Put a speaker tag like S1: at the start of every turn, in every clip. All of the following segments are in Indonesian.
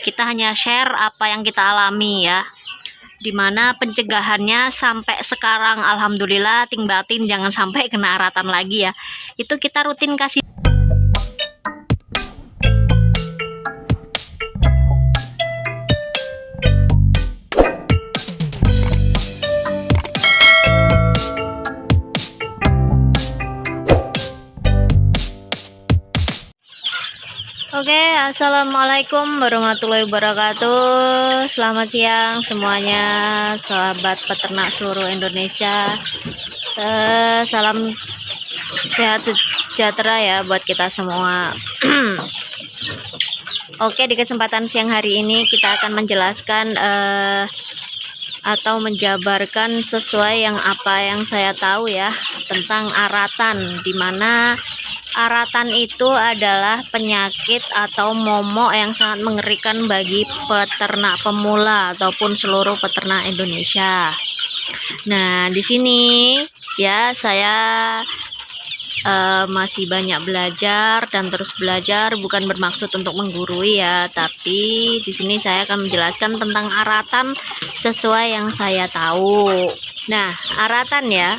S1: Kita hanya share apa yang kita alami ya. Dimana pencegahannya sampai sekarang alhamdulillah ting batin jangan sampai kena aratan lagi ya. Itu kita rutin kasih. Oke, assalamualaikum warahmatullahi wabarakatuh. Selamat siang semuanya, sahabat peternak seluruh Indonesia. Salam sehat sejahtera ya buat kita semua. Oke, di kesempatan siang hari ini kita akan menjelaskan atau menjabarkan sesuai apa yang saya tahu ya tentang aratan, dimana aratan itu adalah penyakit atau momok yang sangat mengerikan bagi peternak pemula ataupun seluruh peternak Indonesia. Nah, di sini ya saya masih banyak belajar dan terus belajar, bukan bermaksud untuk menggurui ya, tapi di sini saya akan menjelaskan tentang aratan sesuai yang saya tahu. Nah, aratan ya.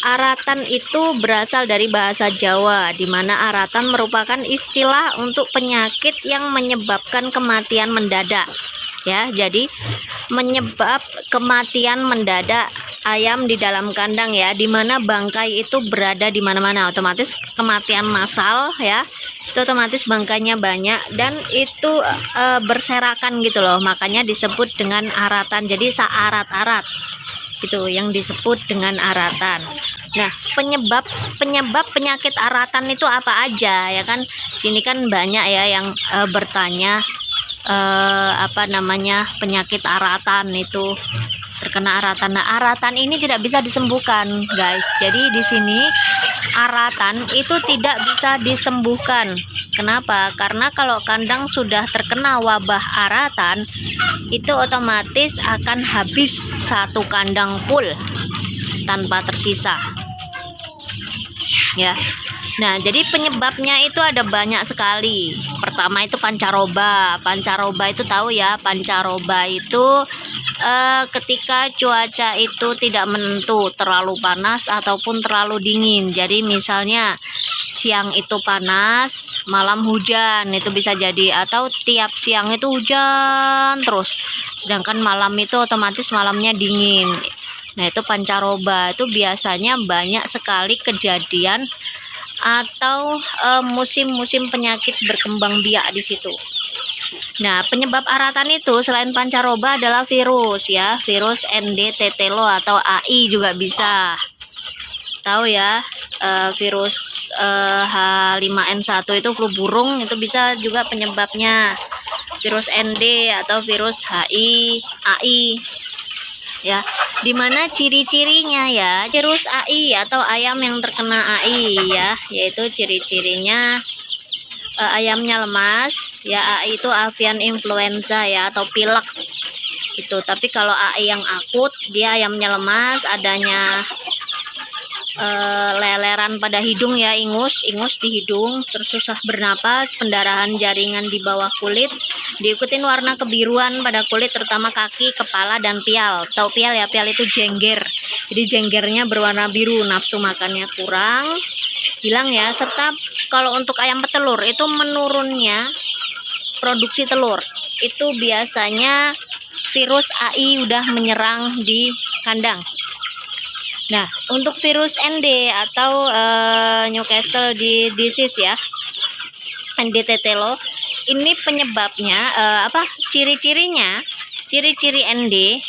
S1: Aratan itu berasal dari bahasa Jawa, di mana aratan merupakan istilah untuk penyakit yang menyebabkan kematian mendadak. Ya, jadi menyebab kematian mendadak ayam di dalam kandang ya, di mana bangkai itu berada di mana-mana, otomatis kematian massal ya. Itu otomatis bangkainya banyak dan itu berserakan gitu loh, makanya disebut dengan aratan. Jadi searat-arat itu yang disebut dengan aratan. Nah, penyebab penyakit aratan itu apa aja ya kan? Sini kan banyak ya yang bertanya apa namanya penyakit aratan itu, terkena aratan. Nah, aratan ini tidak bisa disembuhkan, guys. Jadi di sini aratan itu tidak bisa disembuhkan. Kenapa? Karena kalau kandang sudah terkena wabah aratan, itu otomatis akan habis satu kandang full tanpa tersisa. Ya. Nah, jadi penyebabnya itu ada banyak sekali. Pertama itu pancaroba. Pancaroba itu tahu ya, pancaroba itu ketika cuaca itu tidak menentu, terlalu panas ataupun terlalu dingin. Jadi misalnya siang itu panas, malam hujan, itu bisa jadi, atau tiap siang itu hujan terus, sedangkan malam itu otomatis malamnya dingin. Nah, itu pancaroba. Itu biasanya banyak sekali kejadian atau musim-musim penyakit berkembang biak di situ. Nah, penyebab aratan itu selain pancaroba adalah virus ya, virus ND tetelo atau AI juga bisa. Tahu ya, virus H5N1 itu flu burung, itu bisa juga penyebabnya. Virus ND atau virus HI, AI. Ya, dimana ciri-cirinya ya, virus AI atau ayam yang terkena AI ya, yaitu ciri-cirinya ayamnya lemas ya. AI itu avian influenza ya, atau pilek itu. Tapi kalau AI yang akut, dia ayamnya lemas, adanya leleran pada hidung ya, ingus di hidung, terus susah bernapas, pendarahan jaringan di bawah kulit, diikutin warna kebiruan pada kulit terutama kaki, kepala, dan pial. Tahu pial ya? Pial itu jengger, jadi jenggernya berwarna biru, nafsu makannya kurang, hilang ya. Serta kalau untuk ayam petelur itu menurunnya produksi telur, itu biasanya virus AI udah menyerang di kandang. Nah, untuk virus ND atau Newcastle disease ya, ND tetelo, ini penyebabnya ciri-cirinya, ciri-ciri ND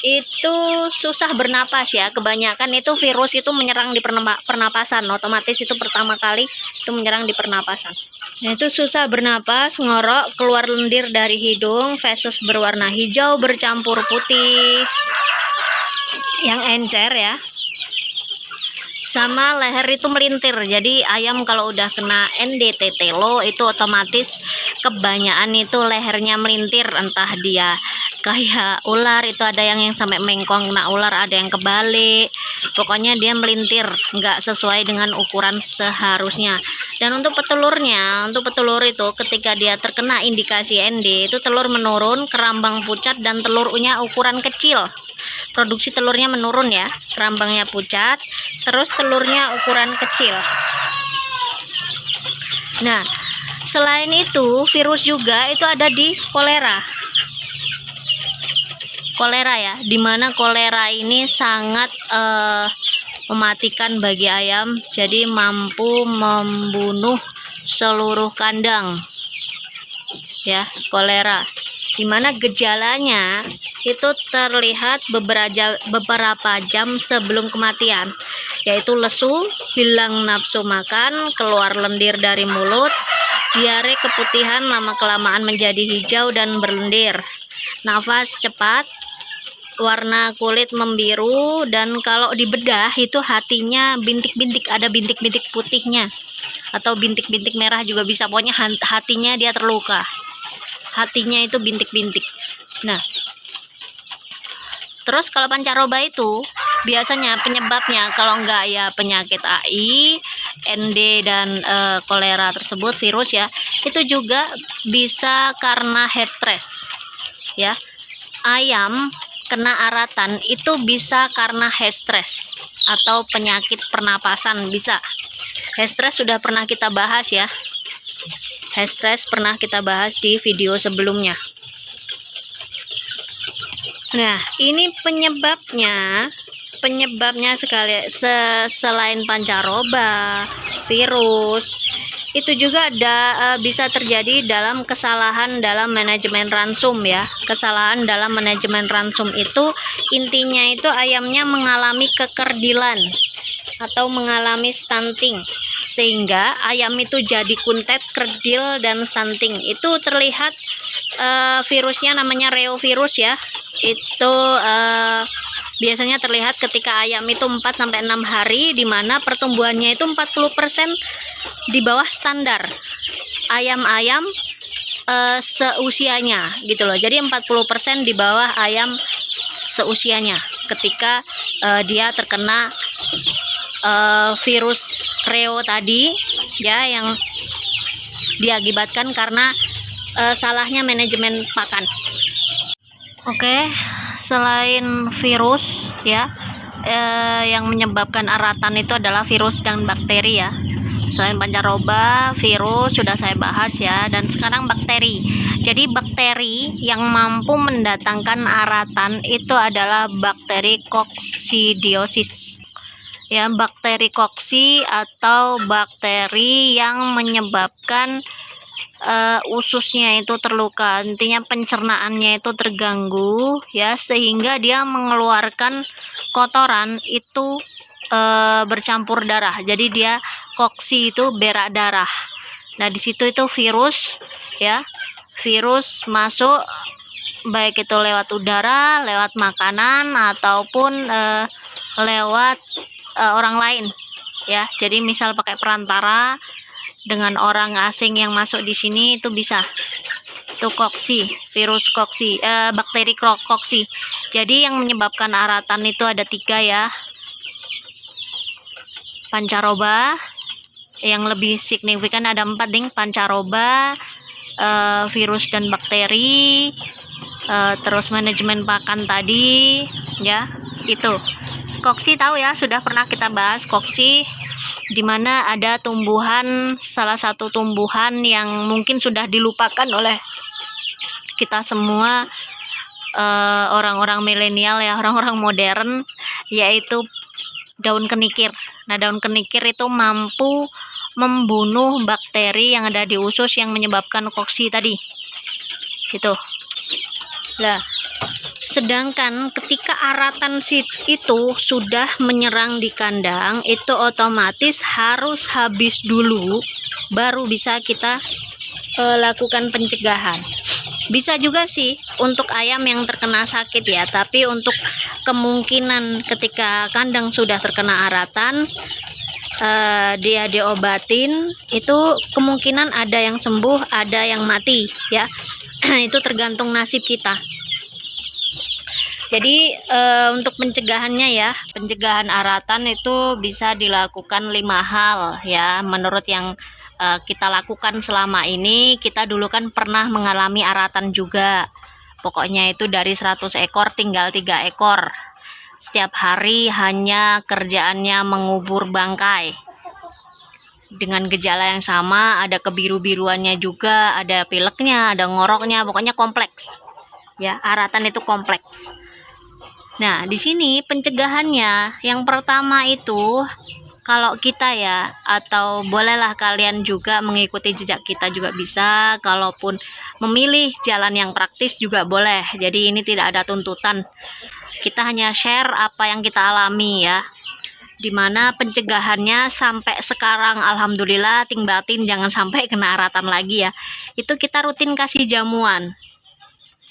S1: itu susah bernapas ya. Kebanyakan itu virus itu menyerang di pernapasan, otomatis itu pertama kali itu menyerang di pernapasan. Nah, itu susah bernapas, ngorok, keluar lendir dari hidung, feses berwarna hijau bercampur putih yang encer ya, sama leher itu melintir. Jadi ayam kalau udah kena ND tetelo itu otomatis kebanyakan itu lehernya melintir, entah dia kayak ular, itu ada yang sampai mengkong kena ular, ada yang kebalik, pokoknya dia melintir, nggak sesuai dengan ukuran seharusnya. Dan untuk petelurnya, untuk petelur itu ketika dia terkena indikasi ND itu telur menurun, kerambang pucat, dan telurnya ukuran kecil. Produksi telurnya menurun ya, kerambangnya pucat, terus telurnya ukuran kecil. Nah, selain itu virus juga itu ada di kolera. Kolera ya, dimana kolera ini sangat mematikan bagi ayam, jadi mampu membunuh seluruh kandang ya, kolera, dimana gejalanya itu terlihat beberapa jam sebelum kematian, yaitu lesu, hilang nafsu makan, keluar lendir dari mulut, diare keputihan lama-kelamaan menjadi hijau dan berlendir, nafas cepat, warna kulit membiru, dan kalau dibedah itu hatinya bintik-bintik, ada bintik-bintik putihnya atau bintik-bintik merah juga bisa, pokoknya hatinya dia terluka, hatinya itu bintik-bintik. Nah, terus kalau pancaroba itu biasanya penyebabnya kalau enggak ya penyakit AI, ND, dan kolera tersebut virus ya, itu juga bisa karena head stress ya. Ayam kena aratan itu bisa karena head stress atau penyakit pernapasan bisa. Head stress sudah pernah kita bahas ya. Head stress pernah kita bahas di video sebelumnya. Nah, ini penyebabnya selain pancaroba, virus, itu juga ada bisa terjadi dalam kesalahan dalam manajemen ransum ya. Kesalahan dalam manajemen ransum itu intinya itu ayamnya mengalami kekerdilan atau mengalami stunting, sehingga ayam itu jadi kuntet, kerdil, dan stunting. Itu terlihat virusnya namanya reovirus ya. Itu biasanya terlihat ketika ayam itu 4-6 hari, di mana pertumbuhannya itu 40% di bawah standar ayam-ayam seusianya gitu loh. Jadi 40% di bawah ayam seusianya ketika dia terkena virus reo tadi ya, yang diakibatkan karena salahnya manajemen pakan. Oke, selain virus ya, yang menyebabkan aratan itu adalah virus dan bakteri ya. Selain pancaroba, virus sudah saya bahas ya, dan sekarang bakteri. Jadi bakteri yang mampu mendatangkan aratan itu adalah bakteri koksidiosis ya, bakteri koksi atau bakteri yang menyebabkan ususnya itu terluka, intinya pencernaannya itu terganggu ya, sehingga dia mengeluarkan kotoran itu bercampur darah. Jadi dia koksi itu berak darah. Nah, di situ itu virus ya, virus masuk baik itu lewat udara, lewat makanan, ataupun lewat orang lain ya. Jadi misal pakai perantara dengan orang asing yang masuk di sini itu bisa. Itu koksi, virus koksi, bakteri koksi. Jadi yang menyebabkan aratan itu ada 3 ya. Pancaroba, yang lebih signifikan ada 4 ding, pancaroba, virus dan bakteri, terus manajemen pakan tadi ya. Itu koksi tahu ya, sudah pernah kita bahas koksi, dimana ada tumbuhan, salah satu tumbuhan yang mungkin sudah dilupakan oleh kita semua, orang-orang milenial ya, orang-orang modern, yaitu daun kenikir. Nah, daun kenikir itu mampu membunuh bakteri yang ada di usus yang menyebabkan koksi tadi itu. Nah, sedangkan ketika aratan itu sudah menyerang di kandang, itu otomatis harus habis dulu baru bisa kita lakukan pencegahan. Bisa juga sih untuk ayam yang terkena sakit ya, tapi untuk kemungkinan ketika kandang sudah terkena aratan, dia diobatin, itu kemungkinan ada yang sembuh, ada yang mati ya. Itu tergantung nasib kita. Jadi untuk pencegahannya ya, pencegahan aratan itu bisa dilakukan 5 hal ya. Menurut yang kita lakukan selama ini, kita dulu kan pernah mengalami aratan juga. Pokoknya itu dari 100 ekor tinggal 3 ekor. Setiap hari hanya kerjaannya mengubur bangkai. Dengan gejala yang sama, ada kebiru-biruannya juga, ada pileknya, ada ngoroknya, pokoknya kompleks. Ya, aratan itu kompleks. Nah, di sini pencegahannya yang pertama itu kalau kita ya, atau bolehlah kalian juga mengikuti jejak kita juga bisa, kalaupun memilih jalan yang praktis juga boleh. Jadi ini tidak ada tuntutan. Kita hanya share apa yang kita alami ya. Dimana pencegahannya sampai sekarang alhamdulillah ting batin jangan sampai kena aratan lagi ya. Itu kita rutin kasih jamuan.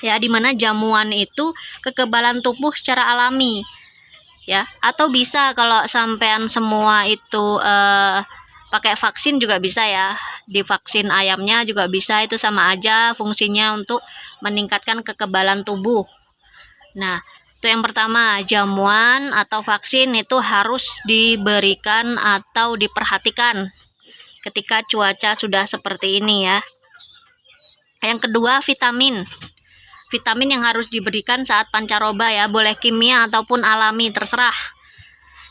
S1: Ya, dimana jamuan itu kekebalan tubuh secara alami ya, atau bisa kalau sampean semua itu pakai vaksin juga bisa ya, divaksin ayamnya juga bisa, itu sama aja fungsinya untuk meningkatkan kekebalan tubuh. Nah, itu yang pertama, jamuan atau vaksin itu harus diberikan atau diperhatikan ketika cuaca sudah seperti ini ya. Yang kedua, vitamin yang harus diberikan saat pancaroba ya, boleh kimia ataupun alami, terserah.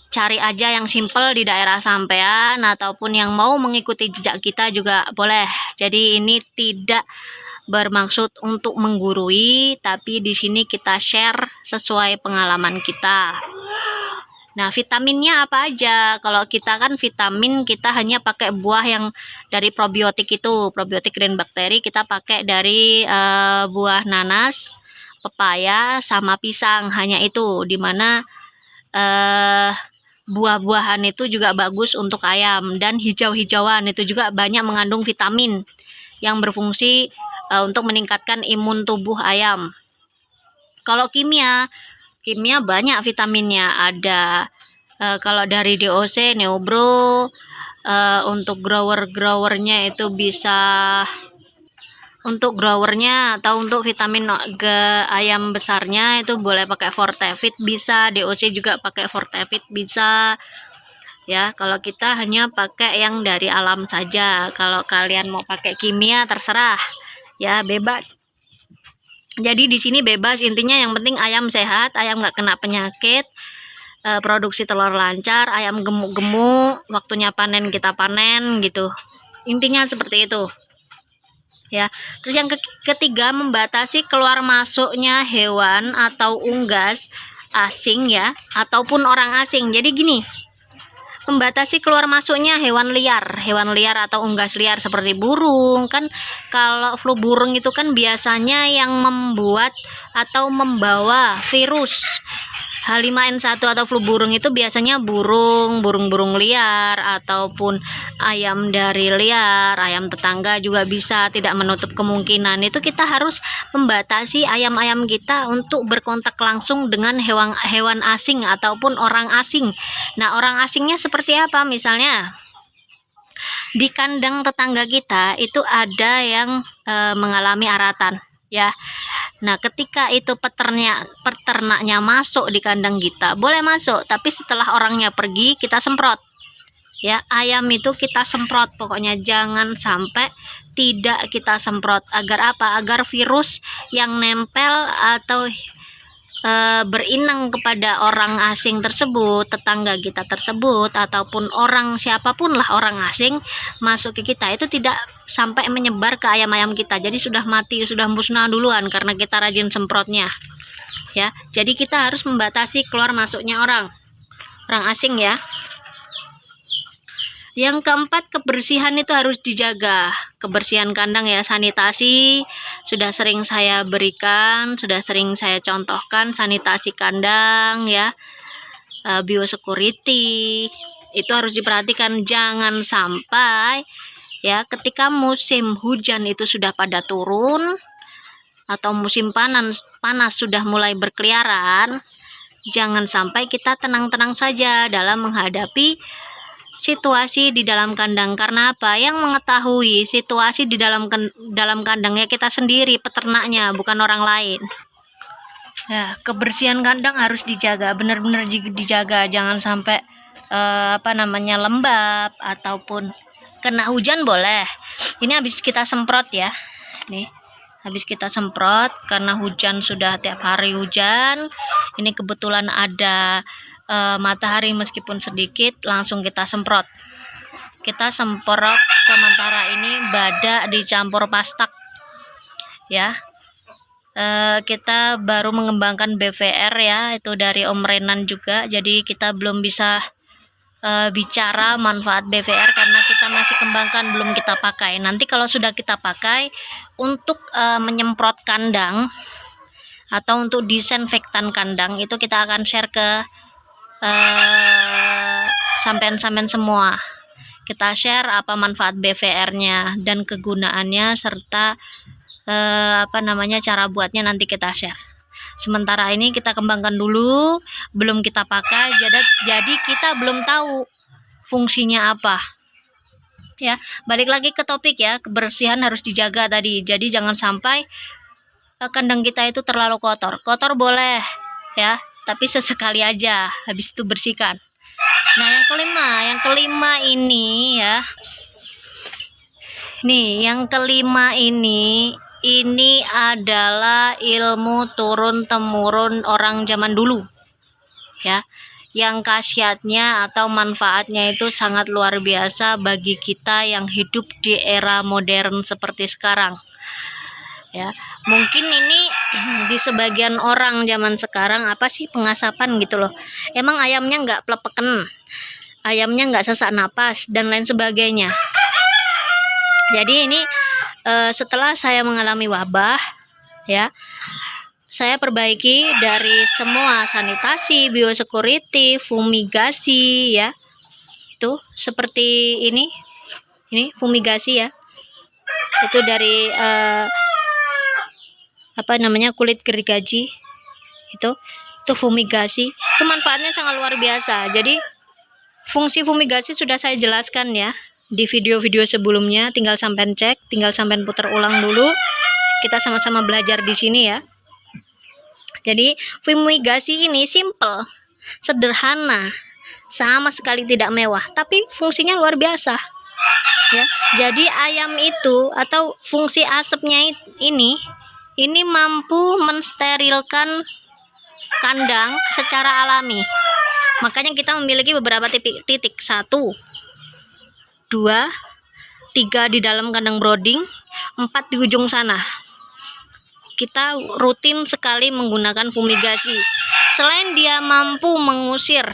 S1: Cari aja yang simple di daerah sampean, ataupun yang mau mengikuti jejak kita juga boleh. Jadi ini tidak bermaksud untuk menggurui, tapi di sini kita share sesuai pengalaman kita. Nah, vitaminnya apa aja? Kalau kita kan vitamin kita hanya pakai buah yang dari probiotik itu, probiotik dan bakteri kita pakai dari buah nanas, pepaya, sama pisang, hanya itu. Dimana buah-buahan itu juga bagus untuk ayam, dan hijau-hijauan itu juga banyak mengandung vitamin yang berfungsi untuk meningkatkan imun tubuh ayam. Kalau kimia banyak vitaminnya, ada kalau dari DOC, Neobro, untuk growernya itu bisa, untuk growernya atau untuk vitamin ayam besarnya itu boleh pakai Fortevit bisa, DOC juga pakai Fortevit bisa ya. Kalau kita hanya pakai yang dari alam saja, kalau kalian mau pakai kimia terserah ya, bebas. Jadi di sini bebas, intinya yang penting ayam sehat, ayam nggak kena penyakit, produksi telur lancar, ayam gemuk-gemuk, waktunya panen kita panen gitu. Intinya seperti itu. Ya. Terus yang ketiga, membatasi keluar masuknya hewan atau unggas asing ya, ataupun orang asing. Jadi gini, membatasi keluar masuknya hewan liar atau unggas liar seperti burung. Kan kalau flu burung itu kan biasanya yang membuat atau membawa virus H5N1 atau flu burung itu biasanya burung-burung liar ataupun ayam dari liar, ayam tetangga juga bisa, tidak menutup kemungkinan. Itu kita harus membatasi ayam-ayam kita untuk berkontak langsung dengan hewan asing ataupun orang asing. Nah, orang asingnya seperti apa? Misalnya di kandang tetangga kita itu ada yang mengalami aratan ya. Nah, ketika itu peternaknya masuk di kandang kita, boleh masuk, tapi setelah orangnya pergi kita semprot ya. Ayam itu kita semprot, pokoknya jangan sampai tidak kita semprot. Agar apa? Agar virus yang nempel atau berinang kepada orang asing tersebut, tetangga kita tersebut, ataupun orang siapapun lah orang asing masuk ke kita, itu tidak sampai menyebar ke ayam-ayam kita. Jadi sudah mati, sudah musnah duluan karena kita rajin semprotnya ya. Jadi kita harus membatasi keluar masuknya orang asing ya. Yang keempat, kebersihan itu harus dijaga. Kebersihan kandang ya, sanitasi sudah sering saya berikan, sudah sering saya contohkan, sanitasi kandang ya, biosecurity itu harus diperhatikan. Jangan sampai ya ketika musim hujan itu sudah pada turun atau musim panas sudah mulai berkeliaran, jangan sampai kita tenang-tenang saja dalam menghadapi situasi di dalam kandang. Karena apa? Yang mengetahui situasi di dalam kandangnya kita sendiri, peternaknya, bukan orang lain. Ya, kebersihan kandang harus dijaga, benar-benar dijaga, jangan sampai lembab ataupun kena hujan boleh. Ini habis kita semprot ya. Nih, habis kita semprot karena hujan, sudah tiap hari hujan. Ini kebetulan ada matahari meskipun sedikit, langsung kita semprot. Kita semprot sementara ini badak dicampur pastak ya. Kita baru mengembangkan BVR ya, itu dari Om Renan juga, jadi kita belum bisa bicara manfaat BVR karena kita masih kembangkan, belum kita pakai. Nanti kalau sudah kita pakai untuk menyemprot kandang atau untuk disinfektan kandang, itu kita akan share ke sampean-sampean semua. Kita share apa manfaat BVR-nya dan kegunaannya serta cara buatnya, nanti kita share. Sementara ini kita kembangkan dulu, belum kita pakai, jadi kita belum tahu fungsinya apa ya. Balik lagi ke topik ya, kebersihan harus dijaga tadi. Jadi jangan sampai kandang kita itu terlalu kotor boleh ya, tapi sesekali aja, habis itu bersihkan. Nah, yang kelima ini ya, nih yang kelima ini adalah ilmu turun temurun orang zaman dulu ya, yang khasiatnya atau manfaatnya itu sangat luar biasa bagi kita yang hidup di era modern seperti sekarang ya. Mungkin ini di sebagian orang zaman sekarang, apa sih pengasapan gitu loh, emang ayamnya nggak plepeken, ayamnya nggak sesak napas dan lain sebagainya. Jadi ini setelah saya mengalami wabah ya, saya perbaiki dari semua sanitasi, biosecurity, fumigasi ya. Itu seperti ini fumigasi ya. Itu dari kulit gergaji. Itu fumigasi. Itu manfaatnya sangat luar biasa. Jadi fungsi fumigasi sudah saya jelaskan ya di video-video sebelumnya, tinggal sampean cek, tinggal sampean putar ulang dulu. Kita sama-sama belajar di sini ya. Jadi fumigasi ini simple, sederhana, sama sekali tidak mewah, tapi fungsinya luar biasa ya. Jadi ayam itu atau fungsi asapnya ini mampu mensterilkan kandang secara alami. Makanya kita memiliki beberapa titik 1, 2, 3 di dalam kandang brooding, 4 di ujung sana. Kita rutin sekali menggunakan fumigasi. Selain dia mampu mengusir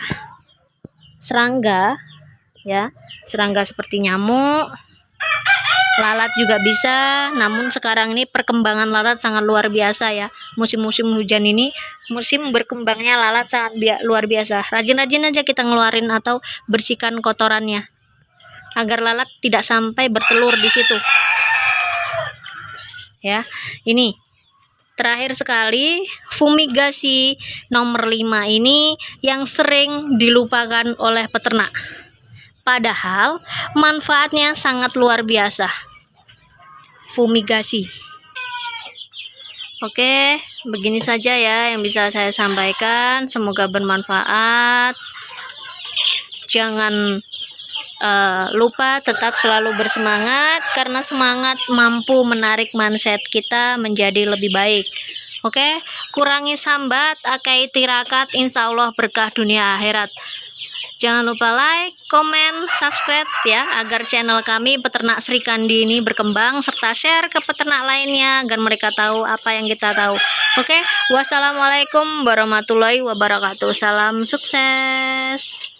S1: serangga ya, serangga seperti nyamuk, lalat juga bisa. Namun sekarang ini perkembangan lalat sangat luar biasa ya. Musim-musim hujan ini musim berkembangnya lalat sangat luar biasa. Rajin-rajin aja kita ngeluarin atau bersihkan kotorannya agar lalat tidak sampai bertelur di situ ya. Ini terakhir sekali, fumigasi nomor 5 ini yang sering dilupakan oleh peternak, padahal manfaatnya sangat luar biasa. Fumigasi. Oke, begini saja ya yang bisa saya sampaikan, semoga bermanfaat. Jangan lupa tetap selalu bersemangat, karena semangat mampu menarik mindset kita menjadi lebih baik. Oke, kurangi sambat, akai tirakat, insya Allah berkah dunia akhirat. Jangan lupa like, komen, subscribe ya, agar channel kami Peternak Sri Kandi ini berkembang, serta share ke peternak lainnya agar mereka tahu apa yang kita tahu. Oke, wassalamualaikum warahmatullahi wabarakatuh. Salam sukses.